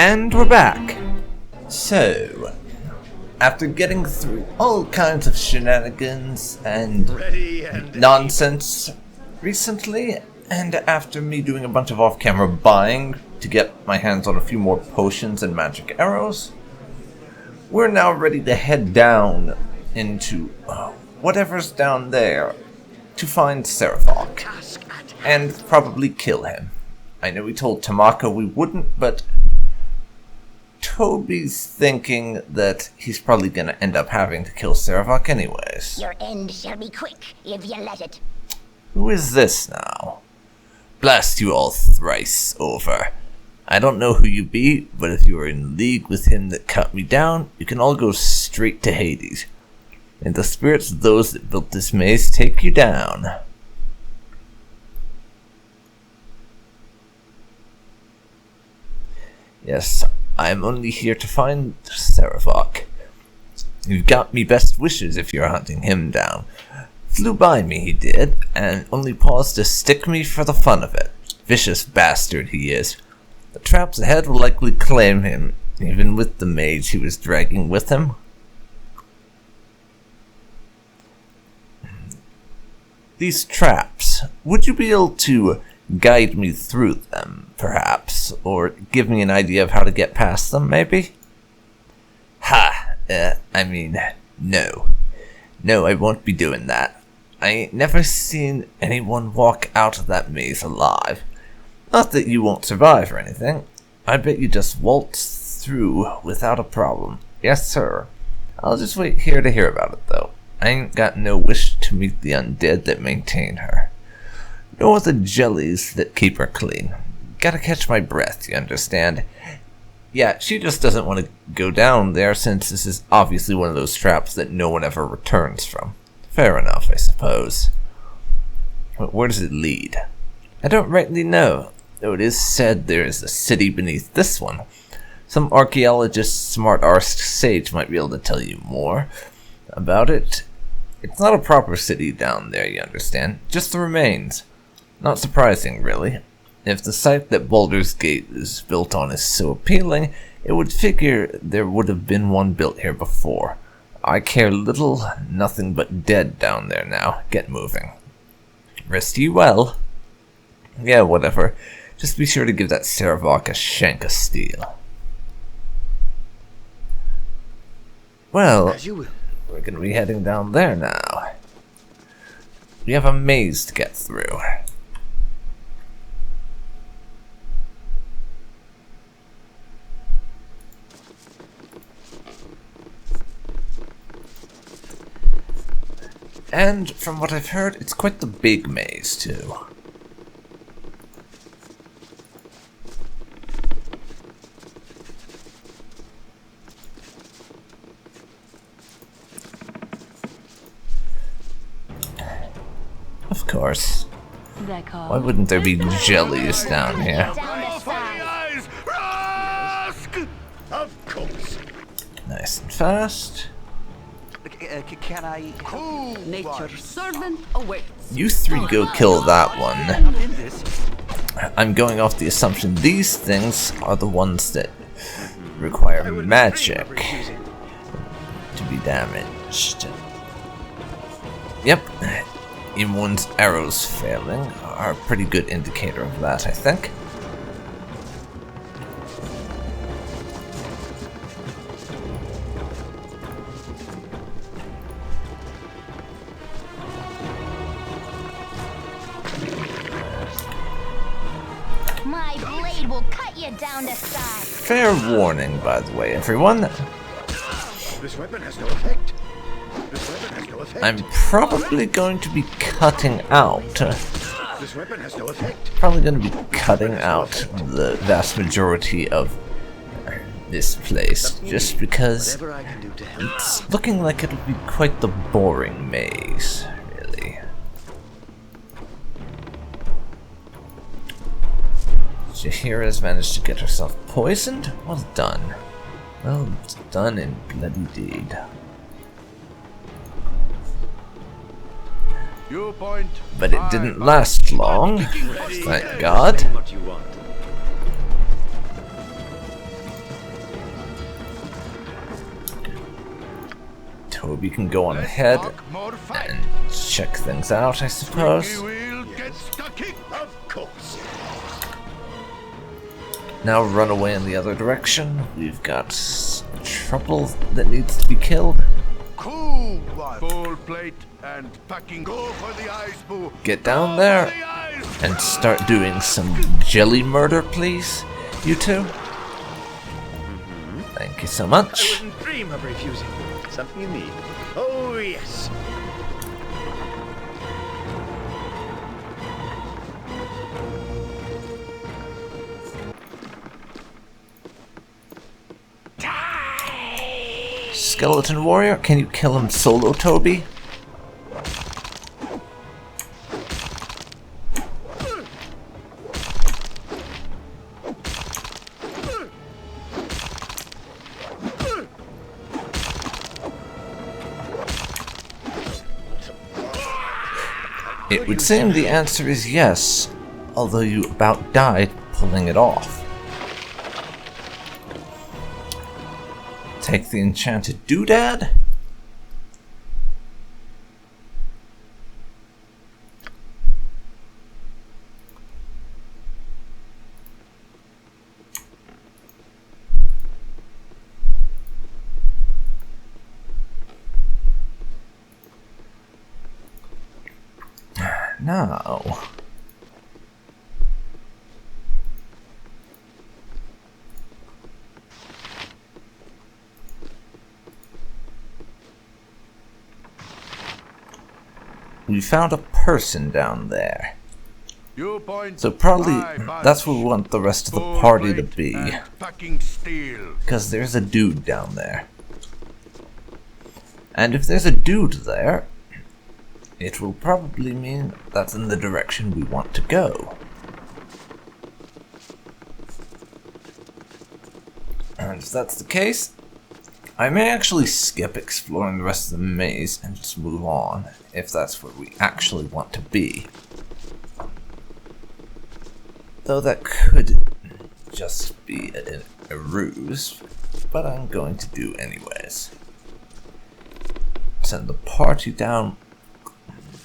And we're back. So, after getting through all kinds of shenanigans and nonsense recently, and after me doing a bunch of off-camera buying to get my hands on a few more potions and magic arrows, we're now ready to head down into whatever's down there to find Sarevok and probably kill him. I know we told Tamako we wouldn't, but Toby's thinking that he's probably going to end up having to kill Sarevok anyways. Your end shall be quick if you let it. Who is this now? Blast you all thrice over. I don't know who you be, but if you are in league with him that cut me down, you can all go straight to Hades. And the spirits of those that built this maze take you down. Yes, I am only here to find Sarevok. You've got me best wishes if you're hunting him down. Flew by me, he did, and only paused to stick me for the fun of it. Vicious bastard he is. The traps ahead will likely claim him, even with the mage he was dragging with him. These traps, would you be able to guide me through them, perhaps? Or give me an idea of how to get past them, maybe? No. No, I won't be doing that. I ain't never seen anyone walk out of that maze alive. Not that you won't survive or anything. I bet you just waltz through without a problem. Yes, sir. I'll just wait here to hear about it, though. I ain't got no wish to meet the undead that maintain her. Nor the jellies that keep her clean. Gotta catch my breath, you understand? Yeah, she just doesn't want to go down there since this is obviously one of those traps that no one ever returns from. Fair enough, I suppose. But where does it lead? I don't rightly know, though it is said there is a city beneath this one. Some archaeologist, smart-arsed sage might be able to tell you more about it. It's not a proper city down there, you understand. Just the remains. Not surprising, really. If the site that Baldur's Gate is built on is so appealing, it would figure there would have been one built here before. I care little, nothing but dead down there now. Get moving. Rest you well. Yeah, whatever. Just be sure to give that Sarevok a shank of steel. Well, we're going to be heading down there now. We have a maze to get through. And from what I've heard, it's quite the big maze, too. Of course. Why wouldn't there be jellies down here? Of course. Nice and fast. Can I? Nature's servant awaits. You three go kill that one. I'm going off the assumption these things are the ones that require magic to be damaged. Yep. Imoen's arrows failing are a pretty good indicator of that, I think. My blade will cut you down to size. Fair warning, by the way, everyone. This weapon has no effect. I'm probably going to be cutting out. This weapon has no effect. Probably going to be cutting out the vast majority of this place, just because it's looking like it'll be quite the boring maze, really. Jahira's managed to get herself poisoned? Well done. Well done in bloody deed. But it didn't last long, thank God. Toby can go on ahead and check things out, I suppose. Of course. Now run away in the other direction. We've got trouble that needs to be killed. Cool one. Full plate and packing. Go for the eyes, boo. Get down there and start doing some jelly murder, please, you two. Thank you so much. I wouldn't dream of refusing. Something you need. Oh, yes. Skeleton warrior, can you kill him solo, Toby? It would seem the answer is yes, although you about died pulling it off. Take the enchanted doodad? No. We found a person down there. So probably that's where we want the rest of the party to be. Because there's a dude down there. And if there's a dude there, it will probably mean that's in the direction we want to go. And if that's the case, I may actually skip exploring the rest of the maze and just move on, if that's where we actually want to be. Though that could just be a ruse, but I'm going to do anyways. Send the party down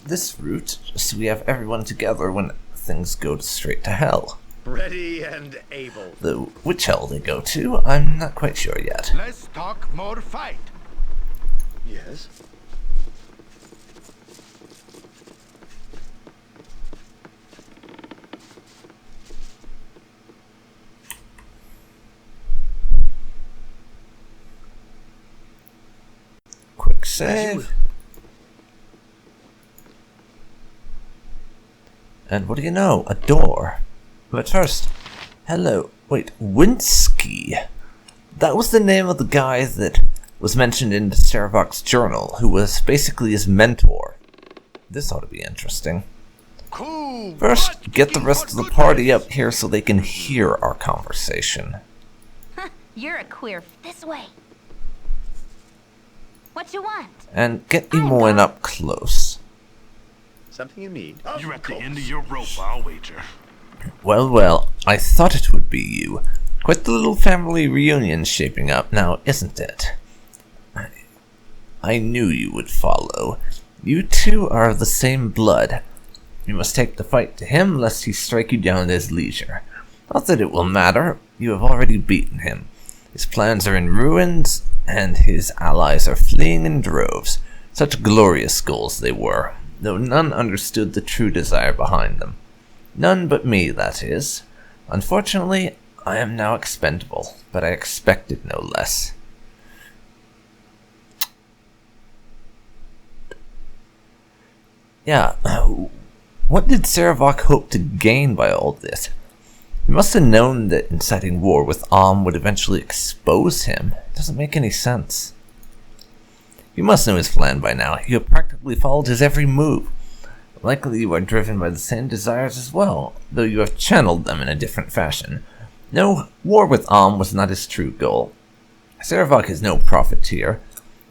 this route, so we have everyone together when things go straight to hell. Ready and able. Though which hell they go to, I'm not quite sure yet. Let's talk more fight. Yes. Quick save. And what do you know? A door. But first, hello. Wait, Winsky. That was the name of the guy that was mentioned in Sarevok's journal, who was basically his mentor. This ought to be interesting. First, get the rest of the party up here so they can hear our conversation. You're a queer. This way. What you want? And get Imoen up close. Something you need. You're at the end of your rope, I'll wager. Well, well, I thought it would be you. Quite the little family reunion shaping up now, isn't it? I knew you would follow. You two are of the same blood. You must take the fight to him, lest he strike you down at his leisure. Not that it will matter. You have already beaten him. His plans are in ruins, and his allies are fleeing in droves. Such glorious goals they were, though none understood the true desire behind them. None but me, that is. Unfortunately, I am now expendable, but I expected no less. Yeah, what did Sarevok hope to gain by all this? He must have known that inciting war with would eventually expose him. It doesn't make any sense. You must know his plan by now. You have practically followed his every move. Likely you are driven by the same desires as well, though you have channeled them in a different fashion. No, war with was not his true goal. Sarevok is no profiteer.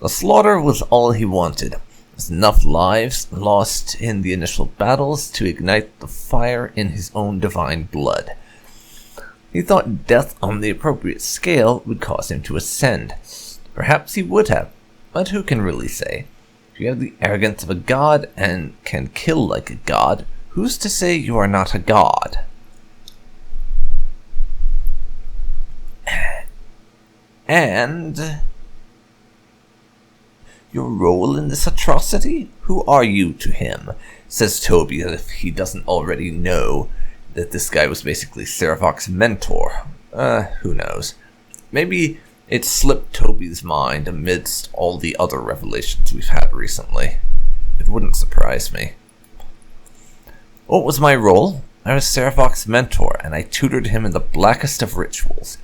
The slaughter was all he wanted. There's enough lives lost in the initial battles to ignite the fire in his own divine blood. He thought death on the appropriate scale would cause him to ascend. Perhaps he would have. But who can really say? If you have the arrogance of a god and can kill like a god, who's to say you are not a god? And your role in this atrocity? Who are you to him? Says Toby, as if he doesn't already know that this guy was basically Sarevok's mentor. Who knows? Maybe it slipped Toby's mind amidst all the other revelations we've had recently. It wouldn't surprise me. What was my role? I was Sarevok's mentor, and I tutored him in the blackest of rituals.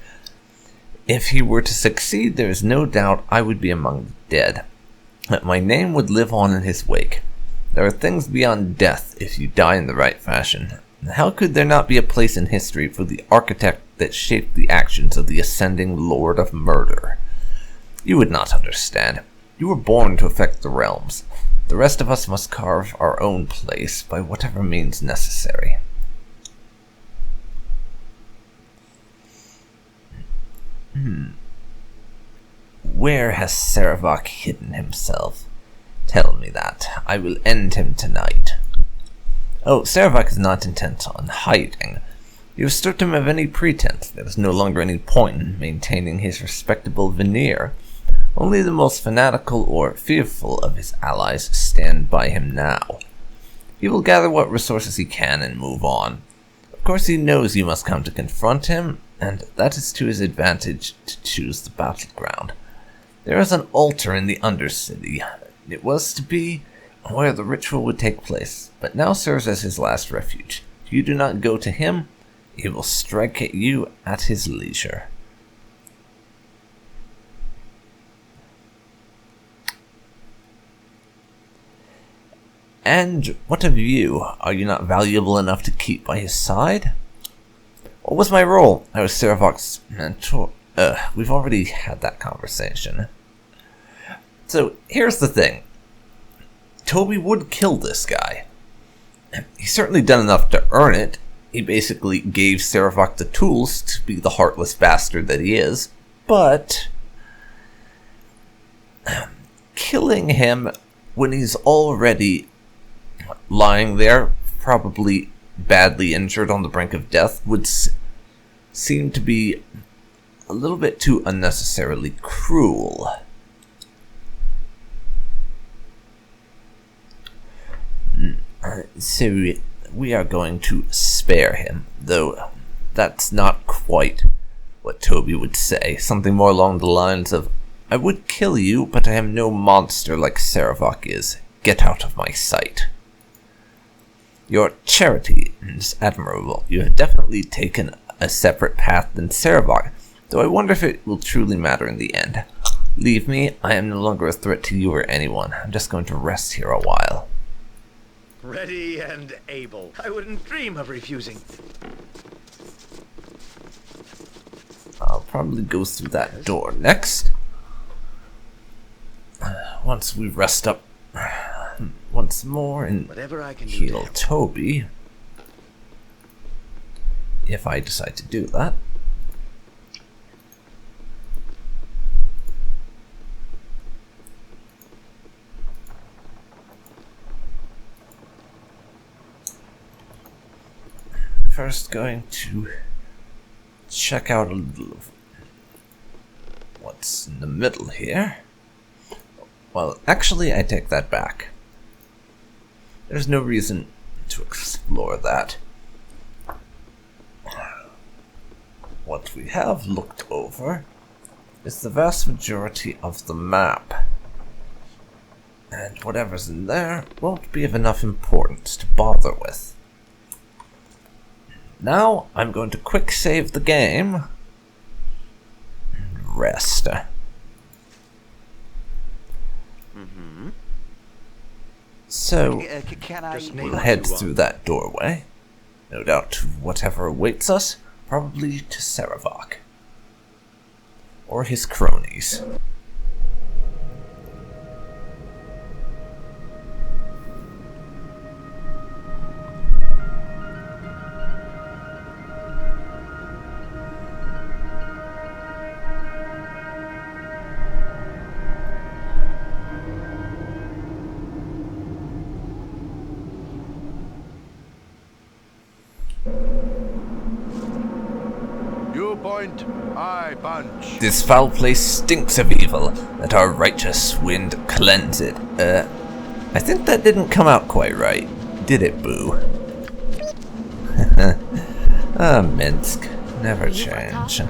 If he were to succeed, there is no doubt I would be among the dead. That my name would live on in his wake. There are things beyond death if you die in the right fashion. How could there not be a place in history for the architect that shaped the actions of the ascending Lord of Murder? You would not understand. You were born to affect the realms. The rest of us must carve our own place by whatever means necessary. Where has Sarevok hidden himself? Tell me that. I will end him tonight. Oh, Sarevok is not intent on hiding. You have stripped him of any pretense. There is no longer any point in maintaining his respectable veneer. Only the most fanatical or fearful of his allies stand by him now. He will gather what resources he can and move on. Of course he knows you must come to confront him, and that is to his advantage to choose the battleground. There is an altar in the Undercity. It was to be where the ritual would take place, but now serves as his last refuge. If you do not go to him, he will strike at you at his leisure. And what of you? Are you not valuable enough to keep by his side? What was my role? I was Sarevok's mentor. We've already had that conversation. So, here's the thing. Toby would kill this guy. He's certainly done enough to earn it. He basically gave Sarevok the tools to be the heartless bastard that he is. But killing him when he's already lying there, probably badly injured on the brink of death, would seem to be a little bit too unnecessarily cruel. So we are going to spare him, though that's not quite what Toby would say. Something more along the lines of, I would kill you, but I am no monster like Sarevok is. Get out of my sight. Your charity is admirable. You have definitely taken a separate path than Sarevok, though I wonder if it will truly matter in the end. Leave me. I am no longer a threat to you or anyone. I'm just going to rest here a while. Ready and able. I wouldn't dream of refusing. I'll probably go through that door next. Once we rest up once more and Whatever I can do heal to Toby. If I decide to do that. First going to check out a little of what's in the middle here. Well, actually, I take that back. There's no reason to explore that. What we have looked over is the vast majority of the map. And whatever's in there won't be of enough importance to bother with. Now, I'm going to quick save the game and rest. So, we'll head through that doorway. No doubt to whatever awaits us, probably to Sarevok. Or his cronies. point, I punch. This foul place stinks of evil. Let our righteous wind cleanse it. I think that didn't come out quite right. Did it, Boo? Minsk. Never change.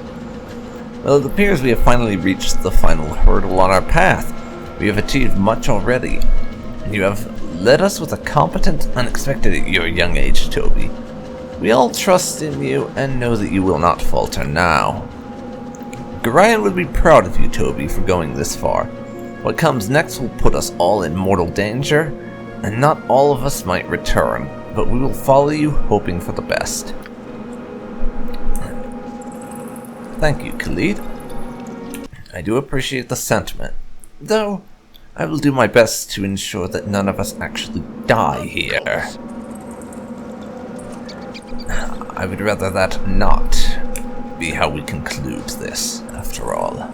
Well, it appears we have finally reached the final hurdle on our path. We have achieved much already. You have led us with a competent, unexpected at your young age, Toby. We all trust in you and know that you will not falter now. Gorion would be proud of you, Toby, for going this far. What comes next will put us all in mortal danger, and not all of us might return, but we will follow you, hoping for the best. Thank you, Khalid. I do appreciate the sentiment, though I will do my best to ensure that none of us actually die here. I would rather that not be how we conclude this, after all.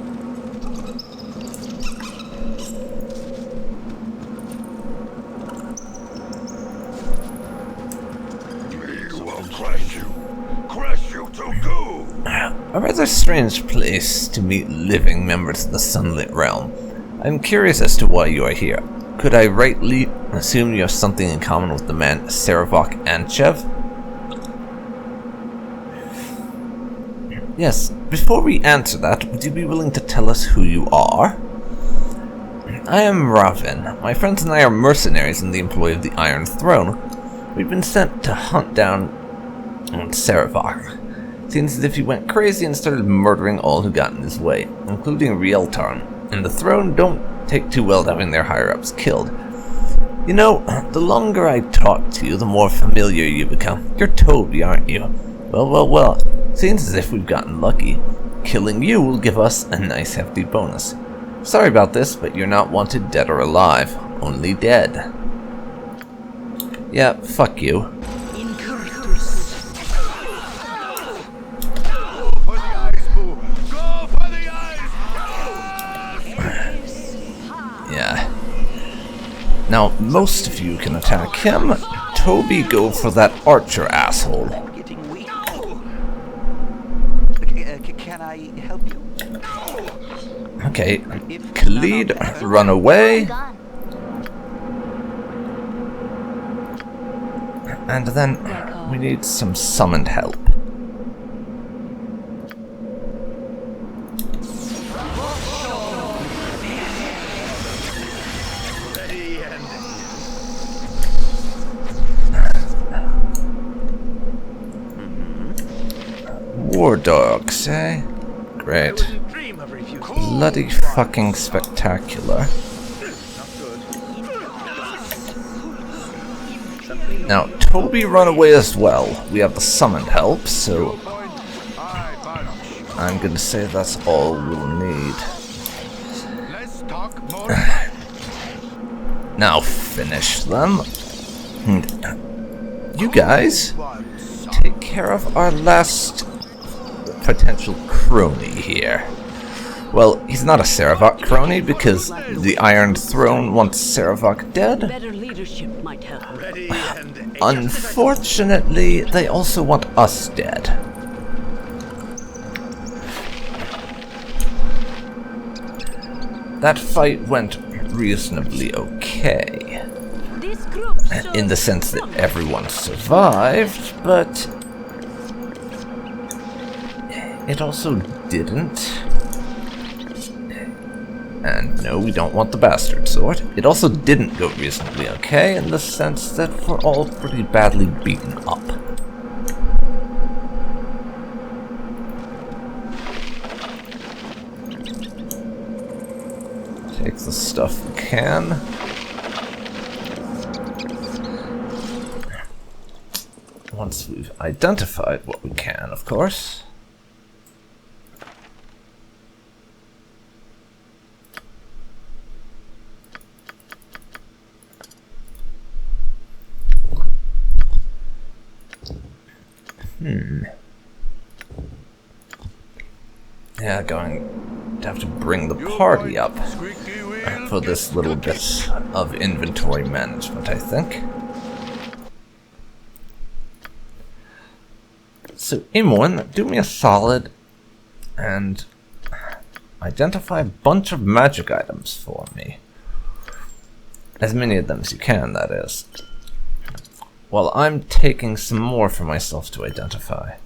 A rather strange place to meet living members of the Sunlit Realm. I'm curious as to why you are here. Could I rightly assume you have something in common with the man Sarevok and Chev? Yes, before we answer that, would you be willing to tell us who you are? I am Ravin. My friends and I are mercenaries in the employ of the Iron Throne. We've been sent to hunt down Sarevok. Seems as if he went crazy and started murdering all who got in his way, including Rieltarn, and the Throne don't take too well to having their higher-ups killed. You know, the longer I talk to you, the more familiar you become. You're Toby, aren't you? Well. Seems as if we've gotten lucky. Killing you will give us a nice hefty bonus. Sorry about this, but you're not wanted dead or alive. Only dead. Yeah, fuck you. Yeah. Now, most of you can attack him. Toby, go for that archer asshole. Can I help you? Okay, Khalid, run away. And then we need some summoned help. War dogs, eh? Great. Bloody fucking spectacular. Now, Toby run away as well. We have the summoned help, so I'm gonna say that's all we'll need. Now finish them. You guys take care of our last potential crony here. Well, he's not a Sarevok crony because the Iron Throne wants Sarevok dead. Better leadership might help. Unfortunately, they also want us dead. That fight went reasonably okay. In the sense that everyone survived, but it also didn't. And no, we don't want the bastard sword. It also didn't go reasonably okay in the sense that we're all pretty badly beaten up. Take the stuff we can. Once we've identified what we can, of course. Yeah, going to have to bring the party up for this little bit of inventory management, I think. So, Imoen, do me a solid and identify a bunch of magic items for me. As many of them as you can, that is. While I'm taking some more for myself to identify.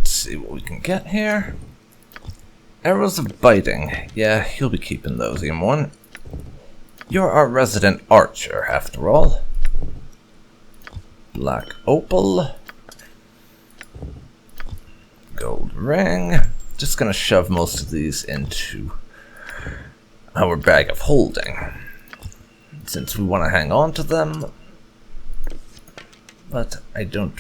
See what we can get here. Arrows of biting. Yeah, you'll be keeping those, Imoen. You're our resident archer, after all. Black opal. Gold ring. Just gonna shove most of these into our bag of holding, since we want to hang on to them. But I don't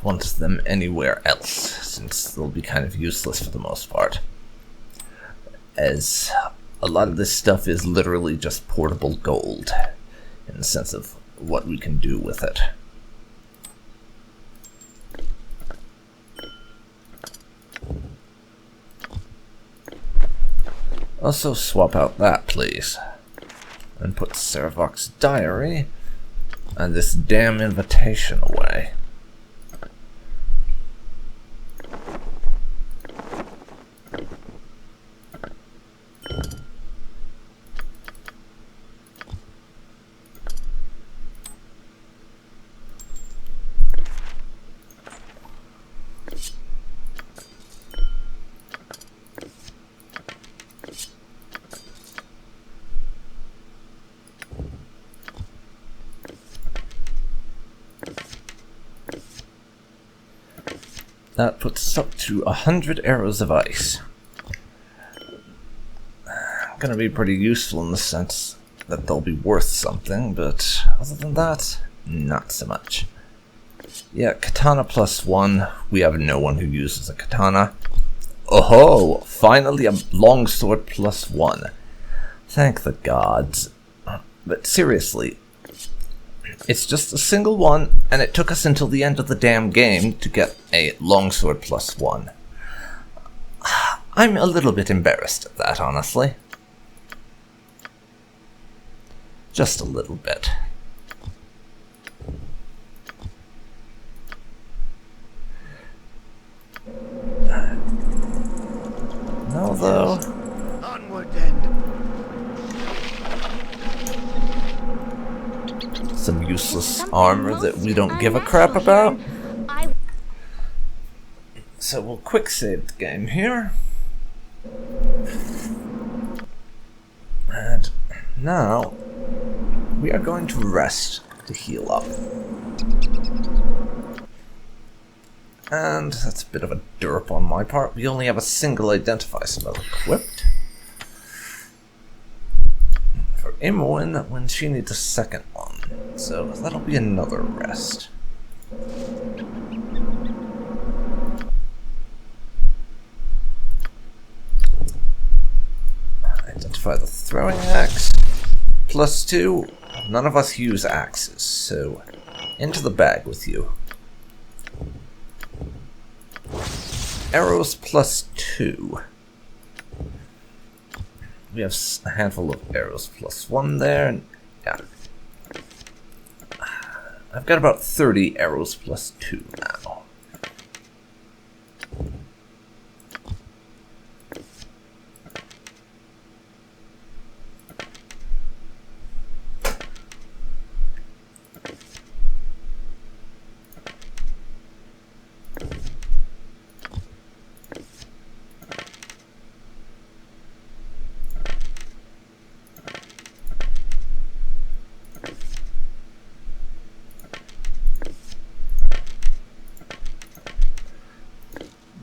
want them anywhere else, since they'll be kind of useless for the most part, as a lot of this stuff is literally just portable gold in the sense of what we can do with it. Also swap out that, please, and put Sarevok's diary and this damn invitation away. That puts us up to 100 arrows of ice. Gonna be pretty useful in the sense that they'll be worth something, but other than that, not so much. Yeah, katana +1. We have no one who uses a katana. Oh-ho! Finally a longsword +1. Thank the gods. But seriously, it's just a single one, and it took us until the end of the damn game to get a longsword +1. I'm a little bit embarrassed at that, honestly. Just a little bit. No, though. Onward then. Some useless armor that we don't give a crap about. So we'll quick save the game here. And now we are going to rest to heal up. And that's a bit of a derp on my part. We only have a single identify spell equipped. For Imoen, when she needs a second one. So that'll be another rest. Identify the throwing axe. +2. None of us use axes, so into the bag with you. Arrows +2. We have a handful of arrows +1 there, and yeah. I've got about 30 arrows +2 now.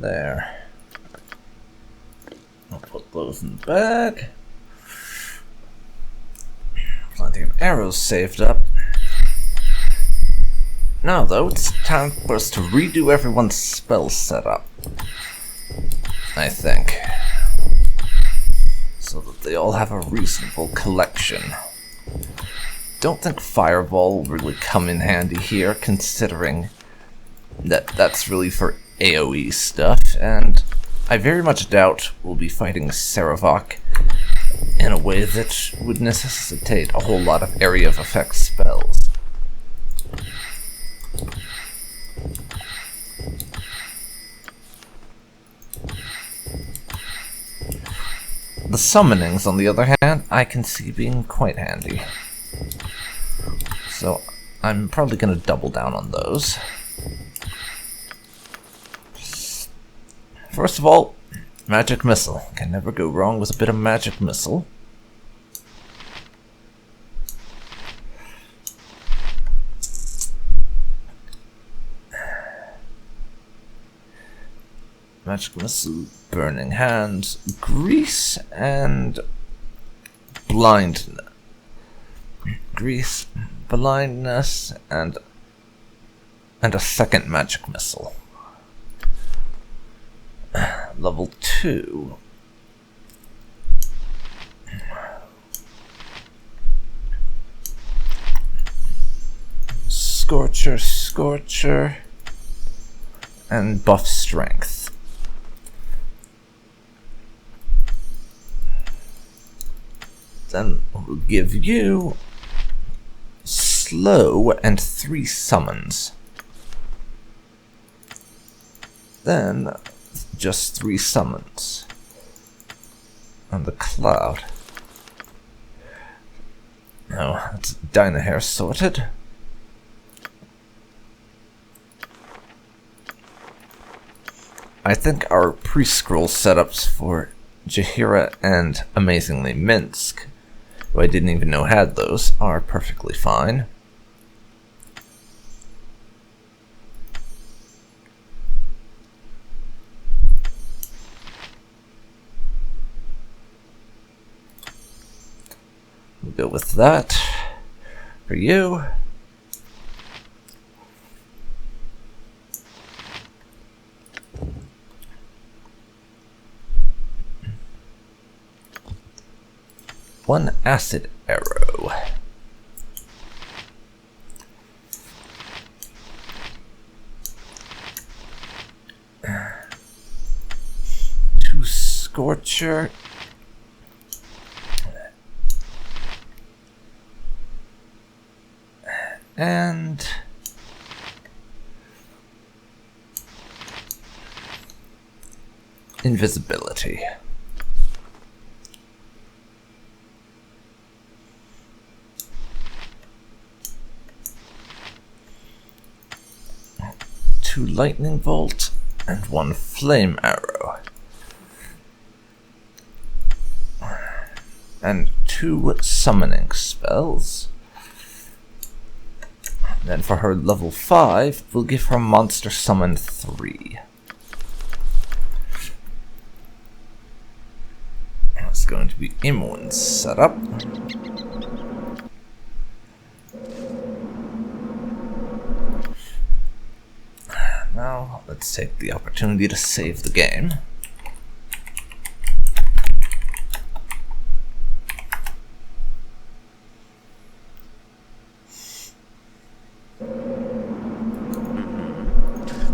There. I'll put those in the bag. Plenty of arrows saved up. Now though, it's time for us to redo everyone's spell setup. I think. So that they all have a reasonable collection. Don't think Fireball will really come in handy here, considering that that's really for AoE stuff, and I very much doubt we'll be fighting Sarevok in a way that would necessitate a whole lot of area of effect spells. The summonings, on the other hand, I can see being quite handy. So I'm probably going to double down on those. First of all, Magic Missile. Can never go wrong with a bit of Magic Missile. Magic Missile, Burning Hands, Grease, and Blindness. Grease, Blindness, and a second Magic Missile. Level 2. Scorcher, and buff Strength. Then we'll give you Slow and 3 summons. Then just 3 summons. And the Cloud. Now, that's Dynahair sorted. I think our pre-scroll setups for Jaheira and Amazingly Minsk, who I didn't even know had those, are perfectly fine. We'll go with that for you. One acid arrow. Two Scorcher. And invisibility. Two lightning bolt and 1 flame arrow. And 2 summoning spells. Then for her level 5, we'll give her Monster Summon 3. That's going to be Imoen's setup. Now, let's take the opportunity to save the game.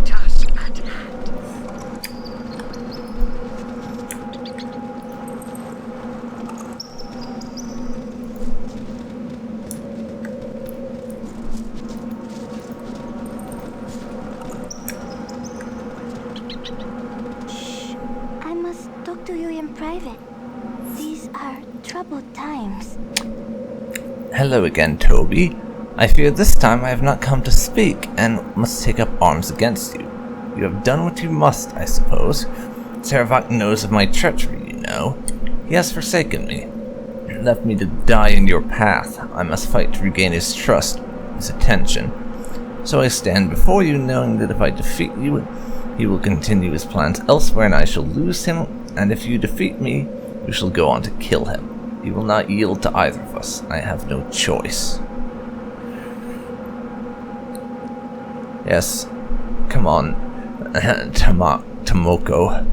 Task at hand. I must talk to you in private. These are troubled times. Hello again, Toby. I fear this time I have not come to speak, and must take up arms against you. You have done what you must, I suppose. Sarevok knows of my treachery, you know. He has forsaken me, and left me to die in your path. I must fight to regain his trust, his attention. So I stand before you, knowing that if I defeat you, he will continue his plans elsewhere, and I shall lose him, and if you defeat me, you shall go on to kill him. He will not yield to either of us. I have no choice. Yes, come on, Tomoko.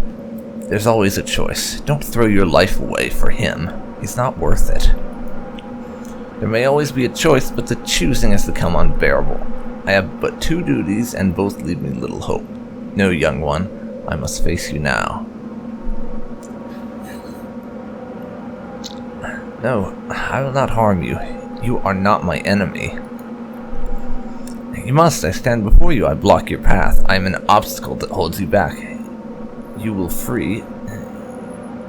There's always a choice. Don't throw your life away for him. He's not worth it. There may always be a choice, but the choosing has become unbearable. I have but 2 duties, and both leave me little hope. No, young one, I must face you now. No, I will not harm you. You are not my enemy. You must, I stand before you, I block your path. I am an obstacle that holds you back. You will free.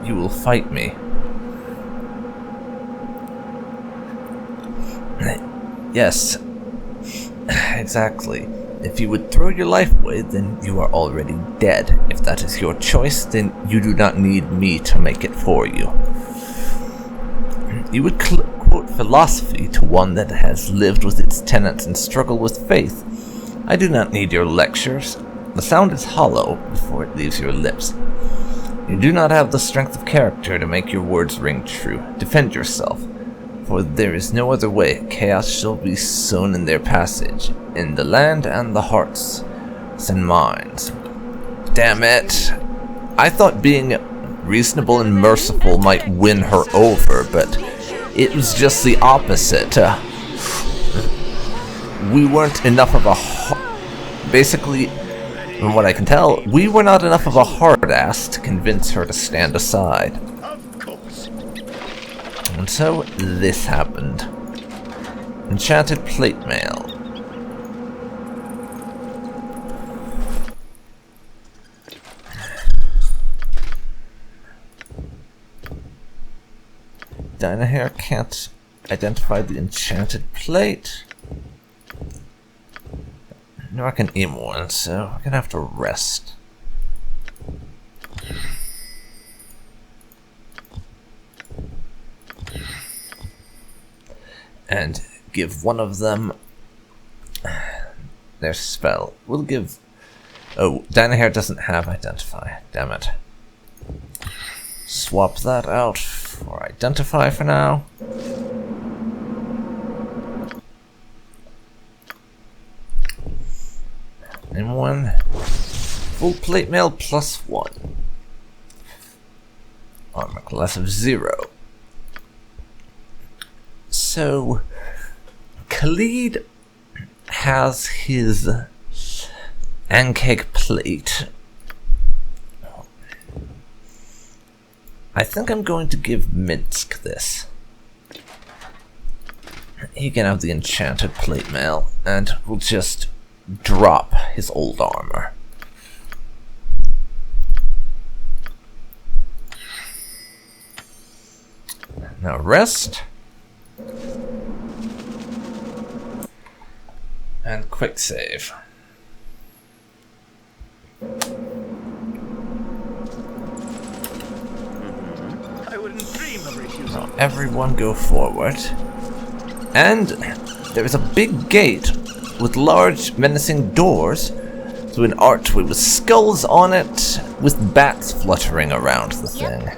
You will fight me. Yes, exactly. If you would throw your life away, then you are already dead. If that is your choice, then you do not need me to make it for you. You would quote philosophy to one that has lived with its tenets and struggled with faith. I do not need your lectures. The sound is hollow before it leaves your lips. You do not have the strength of character to make your words ring true. Defend yourself, for there is no other way. Chaos shall be sown in their passage, in the land and the hearts and minds. Damn it! I thought being reasonable and merciful might win her over, but it was just the opposite. We weren't enough of a... Basically, from what I can tell, we were not enough of a hard-ass to convince her to stand aside. Of course. And so, this happened. Enchanted plate mail. Dynahair can't identify the enchanted plate. Nor can Imoen, so we're gonna have to rest. And give one of them their spell. We'll give... Oh, Dynahair doesn't have identify. Damn it. Swap that out for identify for now. And one full plate mail +1. Armor class of 0. So Khalid has his Ankeg plate. I think I'm going to give Minsk this. He can have the enchanted plate mail, and we'll just drop his old armor. Now rest. And quick save. I wouldn't dream of refusing. Now everyone go forward. And there is a big gate with large menacing doors to an archway with skulls on it, with bats fluttering around the thing.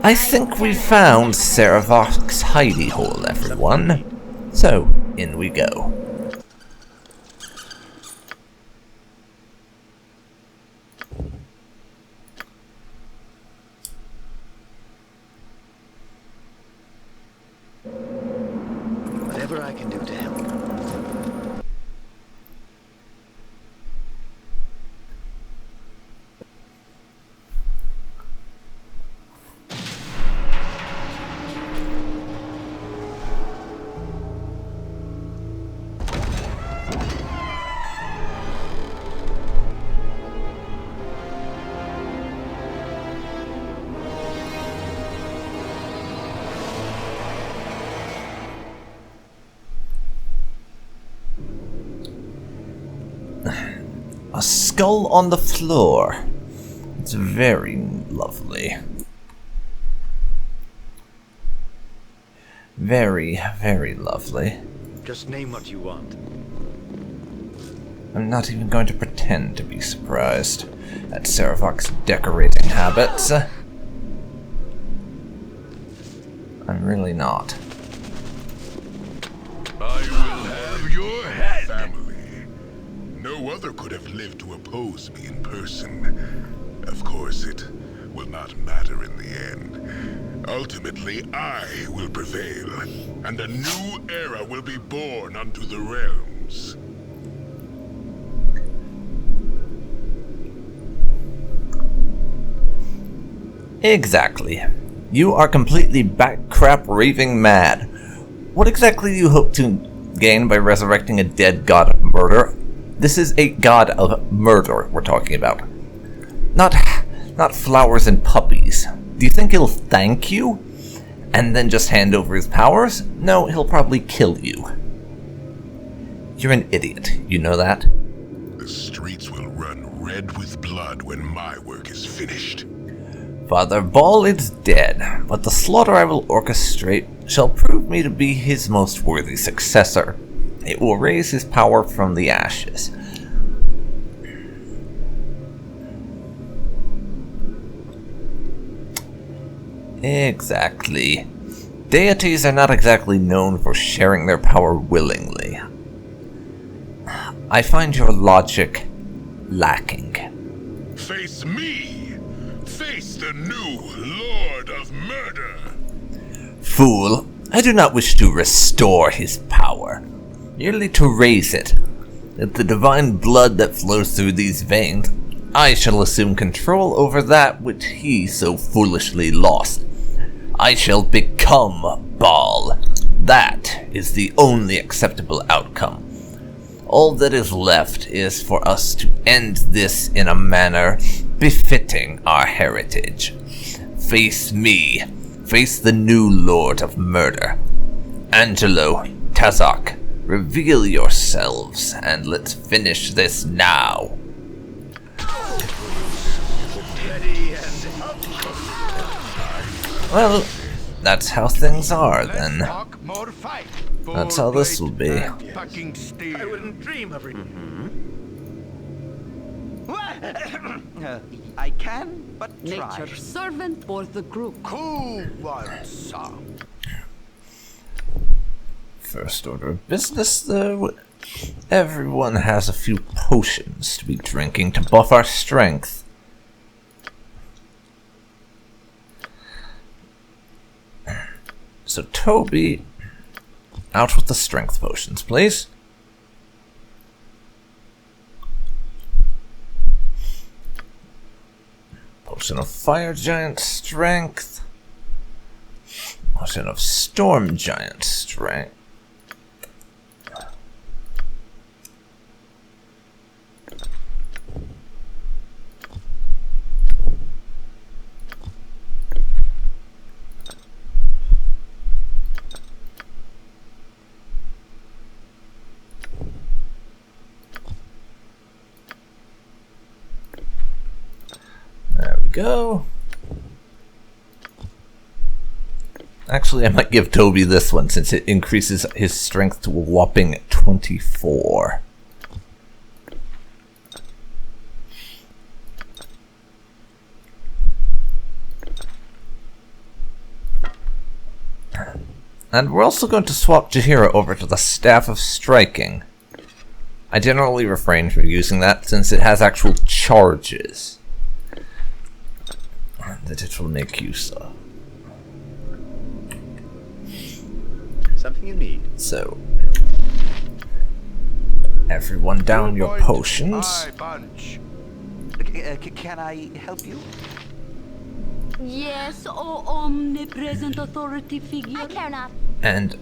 I think we found Sarevok's hidey hole, everyone. So, in we go. Whatever I can do to help. A skull on the floor. It's very lovely. Very, very lovely. Just name what you want. I'm not even going to pretend to be surprised at Sarevok's decorating habits. I'm really not. I will have your head. Family. No other could have lived to oppose me in person. Of course, it will not matter in the end. Ultimately, I will prevail, and a new era will be born unto the realms. Exactly. You are completely backcrap raving mad. What exactly do you hope to gain by resurrecting a dead god of murder? This is a god of murder we're talking about. Not flowers and puppies. Do you think he'll thank you? And then just hand over his powers? No, he'll probably kill you. You're an idiot, you know that? The streets will run red with blood when my work is finished. Father Ball is dead, but the slaughter I will orchestrate shall prove me to be his most worthy successor. It will raise his power from the ashes. Exactly. Deities are not exactly known for sharing their power willingly. I find your logic lacking. Face me! Face the new Lord of Murder! Fool, I do not wish to restore his power, merely to raise it. With the divine blood that flows through these veins, I shall assume control over that which he so foolishly lost. I shall become Baal. That is the only acceptable outcome. All that is left is for us to end this in a manner befitting our heritage. Face me. Face the new Lord of Murder. Angelo, Tazak, reveal yourselves, and let's finish this now. Well, that's how things are, then. That's how this will be. I wouldn't dream of I can, but try. Nature's servant for the group. Cool one, sir. First order of business, though. Everyone has a few potions to be drinking to buff our strength. So, Toby, out with the strength potions, please. Potion of Fire Giant Strength. Potion of Storm Giant Strength. There we go. Actually, I might give Toby this one since it increases his strength to a whopping 24. And we're also going to swap Jaheira over to the Staff of Striking. I generally refrain from using that since it has actual charges that it will make use of. something you need. So, everyone down your potions. Can I help you? Yes, oh omnipresent authority figure. I care not. And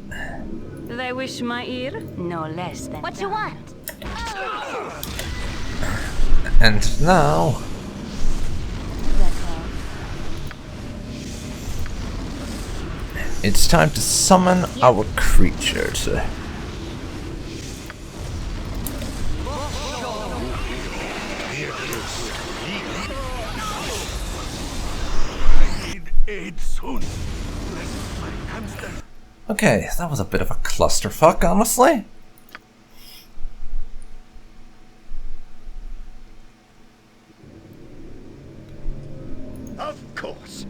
They wish my ear? No less than What you want? and now it's time to summon our creatures. Okay, that was a bit of a clusterfuck, honestly. Of course.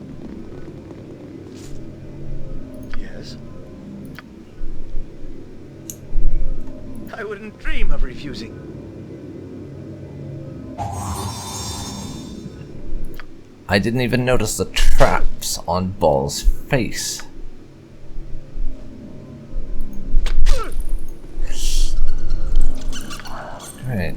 Yes? I wouldn't dream of refusing. I didn't even notice the traps on Ball's face. Right.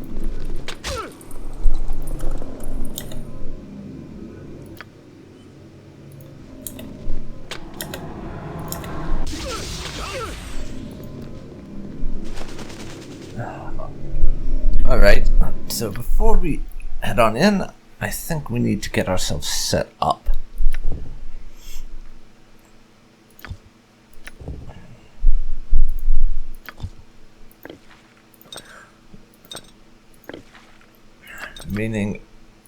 Alright, so before we head on in, I think we need to get ourselves set up. Meaning,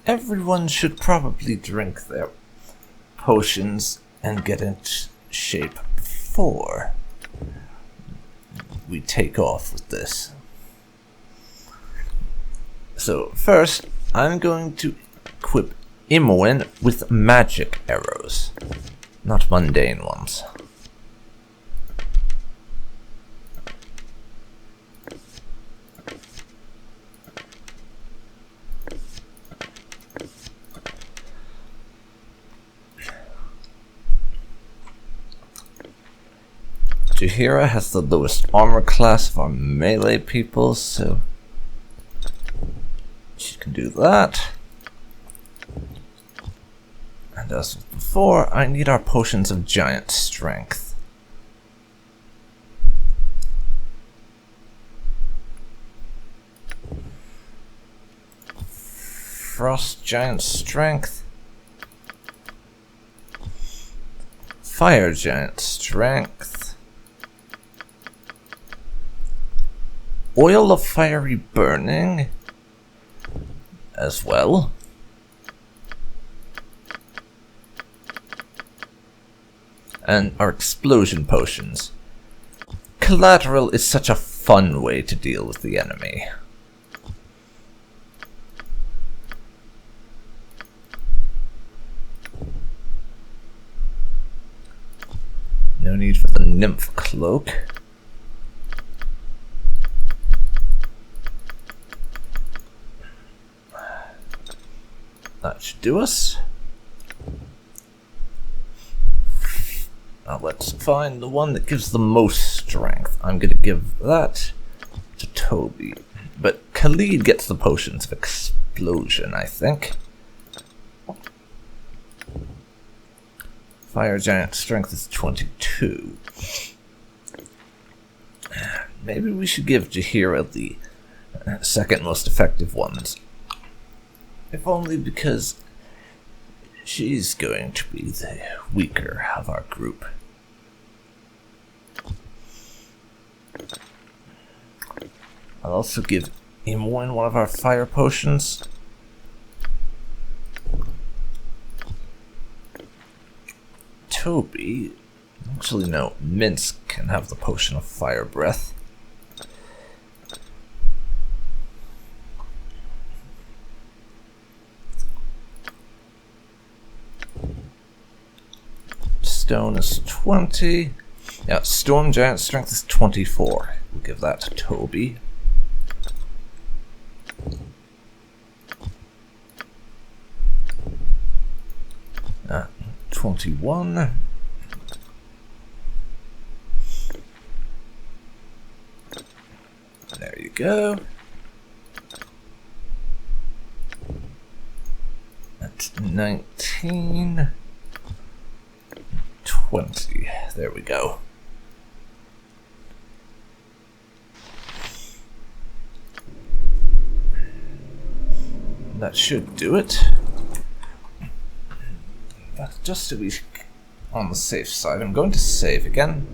everyone should probably drink their potions and get in shape before we take off with this. So first, I'm going to equip Imoen with magic arrows, not mundane ones. Jaheira has the lowest armor class of our melee people, so she can do that. And as before, I need our potions of giant strength. Frost giant strength. Fire giant strength. Oil of fiery burning as well. And our explosion potions. Collateral is such a fun way to deal with the enemy. No need for the nymph cloak. That should do us. Now let's find the one that gives the most strength. I'm going to give that to Toby. But Khalid gets the potions of explosion, I think. Fire giant strength is 22. Maybe we should give Jaheira the second most effective ones. If only because she's going to be the weaker of our group. I'll also give Imoen one of our fire potions. Toby, actually no, Minsk can have the potion of fire breath. Stone is 20. Yeah, Storm Giant Strength is 24. We'll give that to Toby. Uh, 21. There you go. That's 19. 20. There we go. That should do it. But just to be on the safe side, I'm going to save again.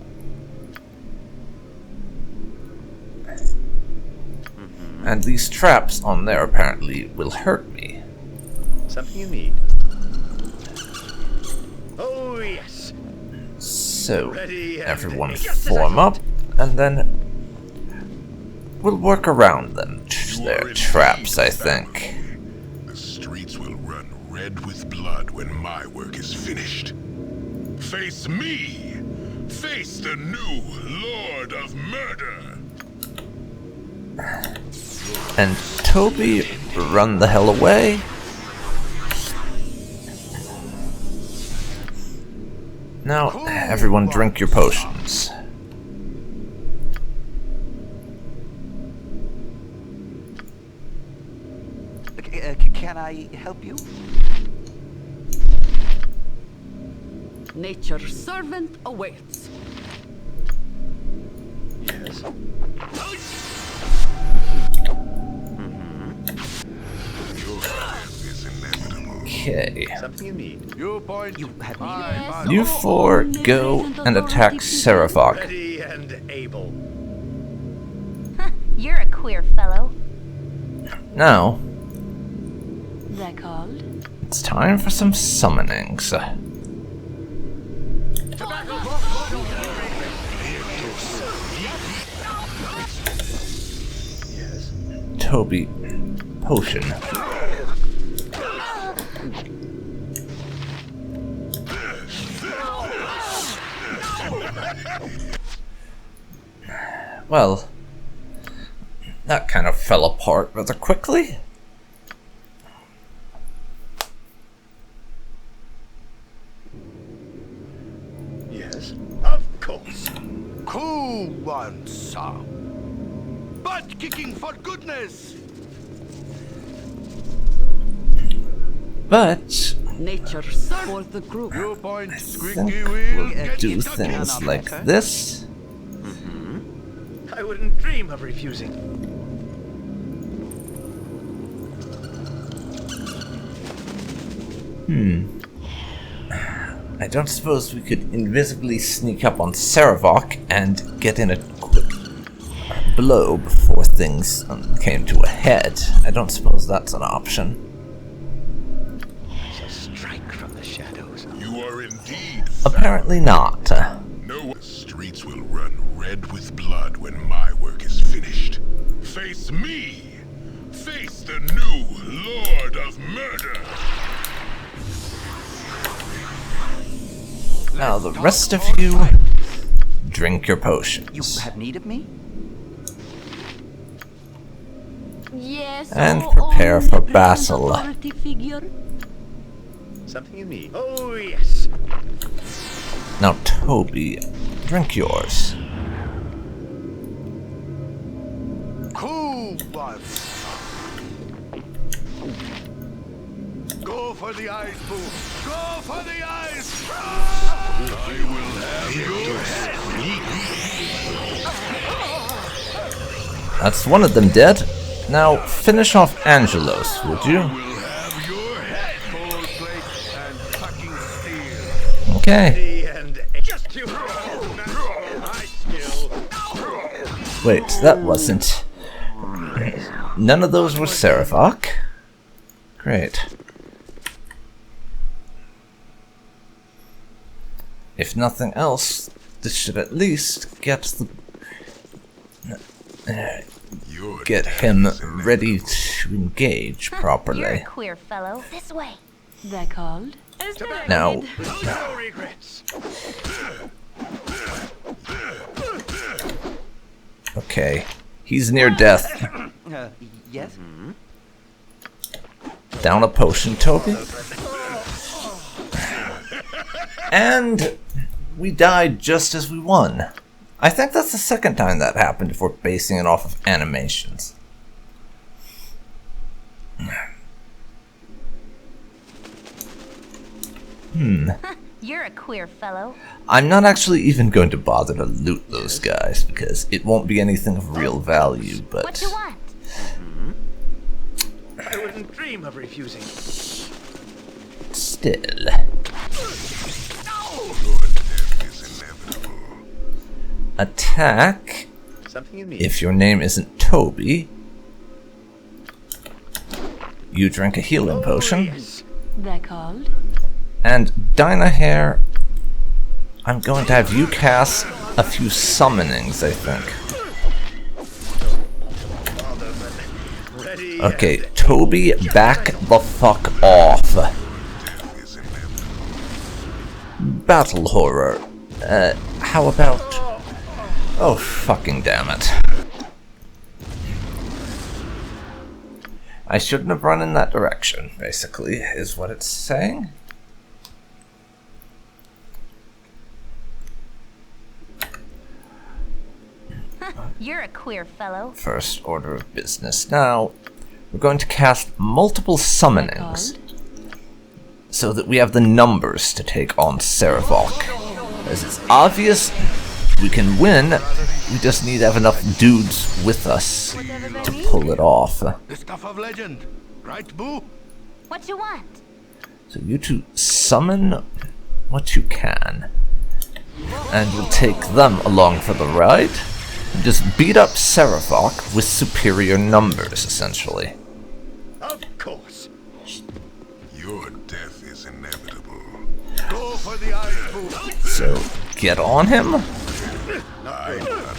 And these traps on there apparently will hurt me. Something you need. Oh, yes. So, everyone form up, and then we'll work around them. Their traps, I think. The streets will run red with blood when my work is finished. Face me! Face the new Lord of Murder! And Toby, run the hell away. Now, everyone drink your potions. Can I help you? Nature's servant awaits. Yes. Okay. Something you need. You point. You have I You four go and attack Sarevok. Ready and able. You're a queer fellow. Now, They're called? it's time for some summonings. Yes. Toby, potion. Well, that kind of fell apart rather quickly. Yes. Of course. Cool one, sir. Butt kicking for goodness. But Nature's servant for the group. You point. I Squeaky think wheel. we'll Get do stuck in. things like this. I wouldn't dream of refusing. I don't suppose we could invisibly sneak up on Sarevok and get in a quick blow before things came to a head. I don't suppose that's an option. So strike from the shadows. You are indeed. Apparently not. No streets will run red with blood when my work is finished. Face me! Face the new Lord of Murder! Now the rest of you, drink your You potions. have need of me? Yes. And prepare for battle. Authority figure. Something you need. Oh, yes. Now Toby, drink yours. Cool one. Go for the eyes, Boo. Go for the eyes. I will have your head. That's one of them dead. Now finish off Angelos, would you? Will have your head. Cold plate and fucking steel. Okay. Ready and just you. I skill. Wait, that wasn't. None of those were Sarevok. Great. If nothing else, this should at least get get him ready to engage You're a properly. queer fellow. This way. They're called? Now, No regrets. okay, he's near death. Yes? Down a potion, Toby. And we died just as we won. I think that's the second time that happened if we're basing it off of animations. You're a queer fellow. I'm not actually even going to bother to loot those guys because it won't be anything of real value, What but you want? I wouldn't dream of refusing. still. Your death is inevitable. Attack Something you need. if your name isn't Toby. You drink a healing potion. Yes. They're called? And Dynahair, I'm going to have you cast a few summonings, I think. Ready. Okay, and Toby, back the fuck off. Is inevitable. Battle horror. How about... Oh, fucking damn it. I shouldn't have run in that direction, basically, is what it's saying. You're a queer fellow. First order of business. Now, we're going to cast multiple summonings so that we have the numbers to take on Sarevok. As it's obvious, we can win, we just need to have enough dudes with us to pull it off. The stuff of legend, right, Boo? What you want? So you two summon what you can, and we'll take them along for the ride, and just beat up Sarevok with superior numbers, essentially. Of course. Your death is inevitable. Go for the eyes, Boo. So, get on him? I will not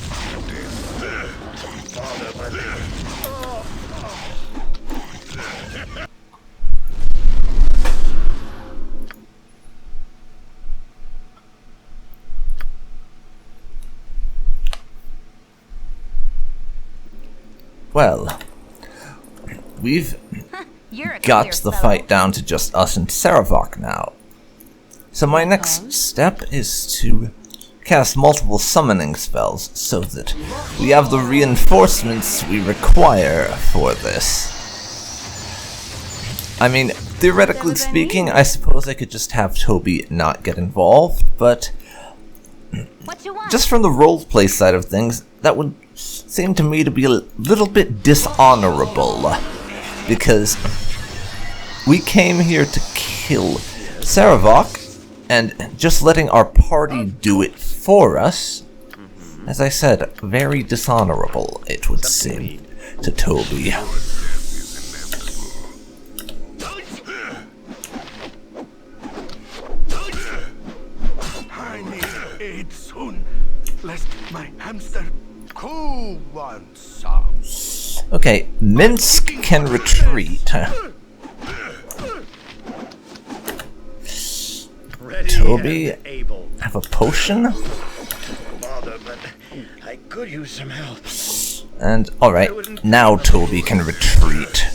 Well, we've You're a got queer the fellow. fight down to just us and Sarevok now. So my next step is to cast multiple summoning spells so that we have the reinforcements we require for this. I mean, theoretically speaking, I suppose I could just have Toby not get involved, but What you want? just from the roleplay side of things, that would seem to me to be a little bit dishonorable, because we came here to kill Sarevok, and just letting our party do it for us, as I said, very dishonorable, it would seem, to Toby. I need aid soon, lest my hamster cool wants some. Okay, Minsk can retreat. Ready Toby, and able. have a potion? Bother, but I could use some help. And, alright, now Toby can retreat.